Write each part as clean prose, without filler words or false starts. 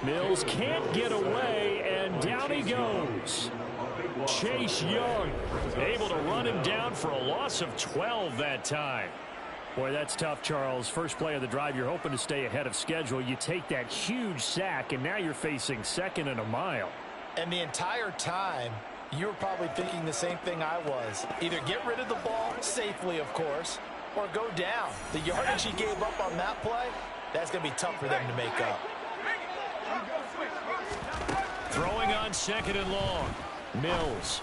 Mills can't get away, and down he goes. Chase Young able to run him down for a loss of 12 that time. Boy, that's tough, Charles. First play of the drive, you're hoping to stay ahead of schedule. You take that huge sack, and now you're facing second and a mile. And the entire time, you were probably thinking the same thing I was. Either get rid of the ball, safely, of course, or go down. The yardage he gave up on that play, that's going to be tough for them to make up. Throwing on second and long. Mills.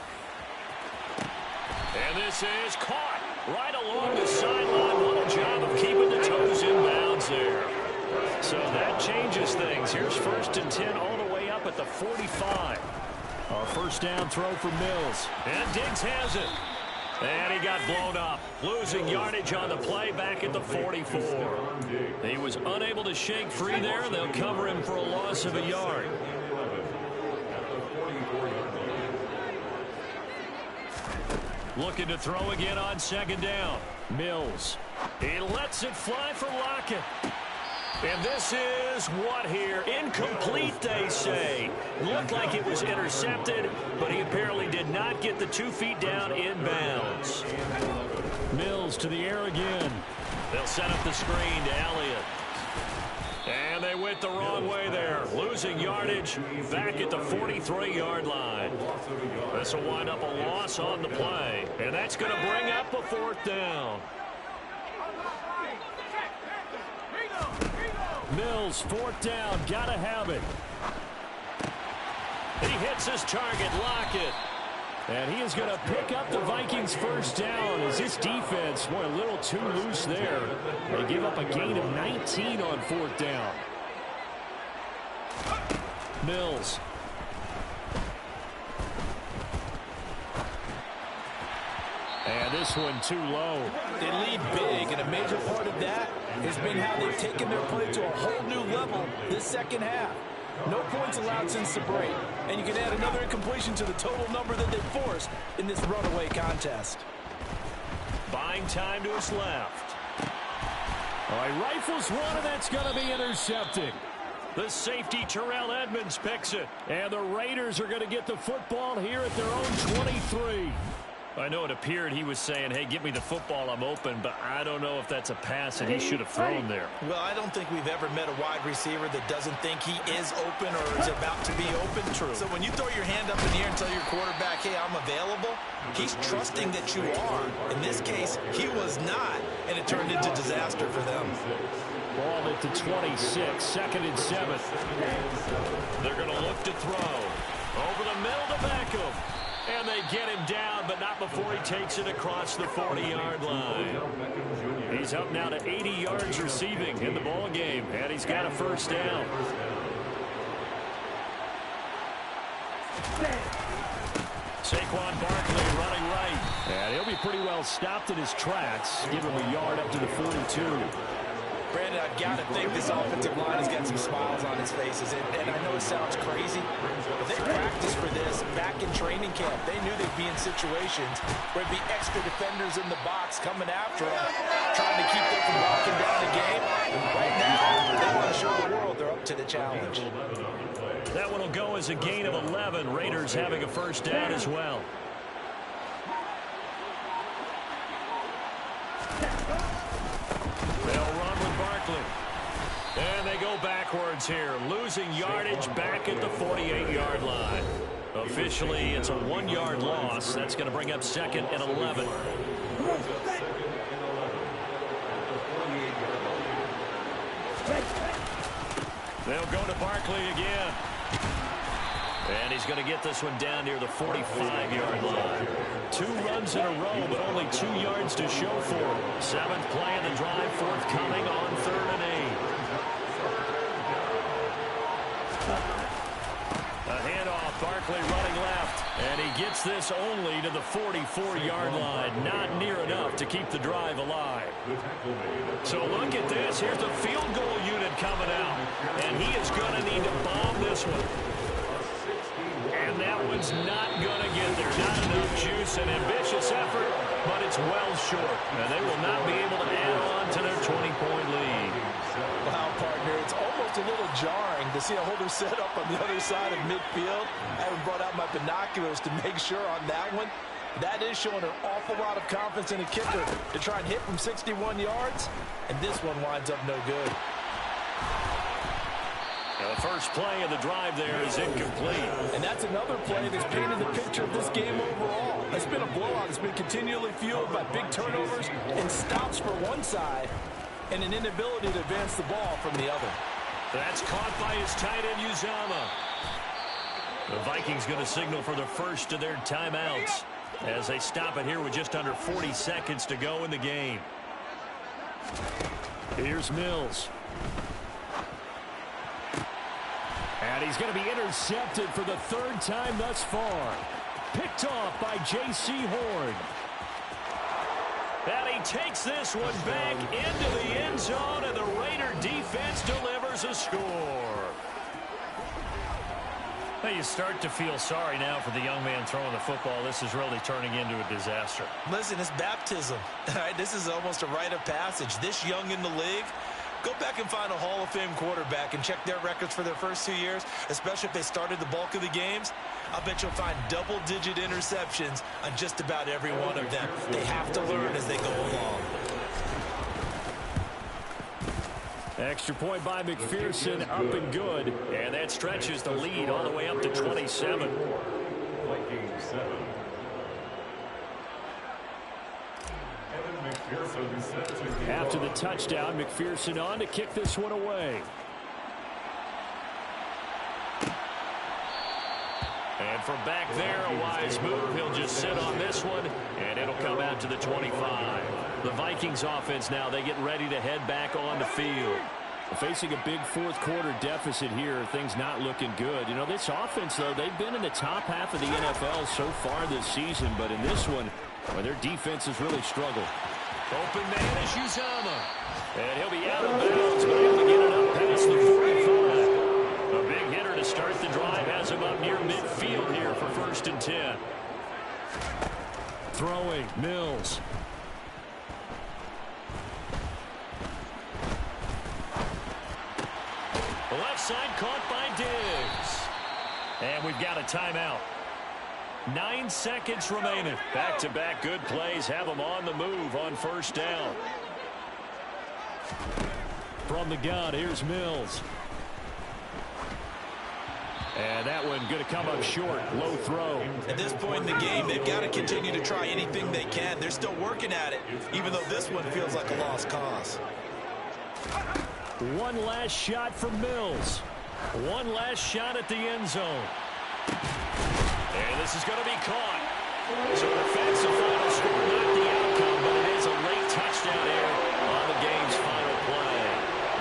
And this is caught right along the sideline. What a job of keeping the toes in bounds there. So that changes things. Here's 1st and 10 all the way up at the 45. A first down throw for Mills. And Diggs has it. And he got blown up. Losing yardage on the play back at the 44. He was unable to shake free there. They'll cover him for a loss of a yard. Looking to throw again on second down. Mills. He lets it fly for Lockett. And this is what here? Incomplete, they say. Looked like it was intercepted, but he apparently did not get the 2 feet down in bounds. Mills to the air again. They'll set up the screen to Elliott. And they went the wrong way there. Losing yardage back at the 43-yard line. This will wind up a loss on the play. And that's going to bring up a 4th down. Mills, 4th down, gotta have it. He hits his target, Lockett. And he is going to pick up the Vikings' first down as this defense, boy, a little too loose there. They give up a gain of 19 on 4th down. Mills. And this one too low. They lead big, and a major part of that has been how they've taken their play to a whole new level this second half. No points allowed since the break, and you can add another incompletion to the total number that they've forced in this runaway contest. Buying time to his left. All right, rifles one, and that's going to be intercepted. The safety, Terrell Edmonds, picks it. And the Raiders are going to get the football here at their own 23. I know it appeared he was saying, hey, give me the football, I'm open, but I don't know if that's a pass that he should have thrown there. Well, I don't think we've ever met a wide receiver that doesn't think he is open or is about to be open. True. So when you throw your hand up in the air and tell your quarterback, hey, I'm available, he's trusting that you are. In this case, he was not, and it turned into disaster for them. Ball at the 26, 2nd and 7. They're going to look to throw. Over the middle to Beckham. And they get him down, but not before he takes it across the 40-yard line. He's up now to 80 yards receiving in the ball game, and he's got a first down. Saquon Barkley running right. And he'll be pretty well stopped in his tracks. Give him a yard up to the 42. Brandon, I've got to think this offensive line has got some smiles on its faces. And I know it sounds crazy, but they practiced for this back in training camp. They knew they'd be in situations where there'd be extra defenders in the box coming after them, trying to keep them from walking down the game. Right now, they want to show the world they're up to the challenge. That one will go as a gain of 11. Raiders having a first down as well. They'll run with Barkley. And they go backwards here, losing yardage back at the 48-yard line. Officially, it's a 1-yard loss. That's going to bring up 2nd and 11. They'll go to Barkley again. And he's going to get this one down near the 45-yard line. 2 runs in a row, but only 2 yards to show for him. 7th play of the drive, forthcoming on 3rd and 8. A handoff, Barkley running left. And he gets this only to the 44-yard line. Not near enough to keep the drive alive. So look at this. Here's the field goal unit coming out. And he is going to need to bomb this one. And that one's not going to get there. Not enough juice, an ambitious effort, but it's well short. And they will not be able to add on to their 20-point lead. Wow, partner, it's almost a little jarring to see a holder set up on the other side of midfield. I haven't brought out my binoculars to make sure on that one. That is showing an awful lot of confidence in a kicker to try and hit from 61 yards, and this one winds up no good. Now the first play of the drive there is incomplete. And that's another play that's painted the picture of this game overall. It's been a blowout. It's been continually fueled by big turnovers and stops for one side and an inability to advance the ball from the other. That's caught by his tight end, Uzama. The Vikings going to signal for the first of their timeouts as they stop it here with just under 40 seconds to go in the game. Here's Mills. And he's going to be intercepted for the third time thus far. Picked off by J.C. Horn. And he takes this one back into the end zone, and the Raider defense delivers a score. Well, you start to feel sorry now for the young man throwing the football. This is really turning into a disaster. Listen, it's baptism. All right, this is almost a rite of passage. This young in the league, go back and find a Hall of Fame quarterback and check their records for their first 2 years, especially if they started the bulk of the games. I'll bet you'll find double-digit interceptions on just about every one of them. They have to learn as they go along. Extra point by McPherson, up and good. And that stretches the lead all the way up to 27. After the touchdown, McPherson on to kick this one away. And from back there, a wise move. He'll just sit on this one, and it'll come out to the 25. The Vikings offense now, they get ready to head back on the field. Facing a big fourth quarter deficit here, things not looking good. You know, this offense, though, they've been in the top half of the NFL so far this season, but in this one, well, their defense has really struggled. Open man is Uzama. And he'll be out of bounds, but able to get it up past the 45. A big hitter to start the drive has him up near midfield here for 1st and 10. Throwing, Mills. The left side caught by Diggs. And we've got a timeout. 9 seconds remaining. Back-to-back good plays have them on the move on 1st down. From the gun, here's Mills. And that one going to come up short. Low throw. At this point in the game, they've got to continue to try anything they can. They're still working at it, even though this one feels like a lost cause. One last shot for Mills. One last shot at the end zone. And this is going to be caught. So the offensive final score, not the outcome, but it is a late touchdown here on the game's final play.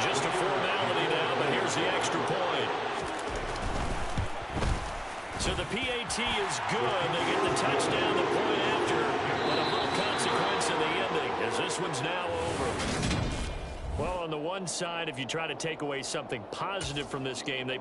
Just a formality now, but here's the extra point. So the PAT is good. They get the touchdown, the point after, but a little consequence in the ending as this one's now over. Well, on the one side, if you try to take away something positive from this game, they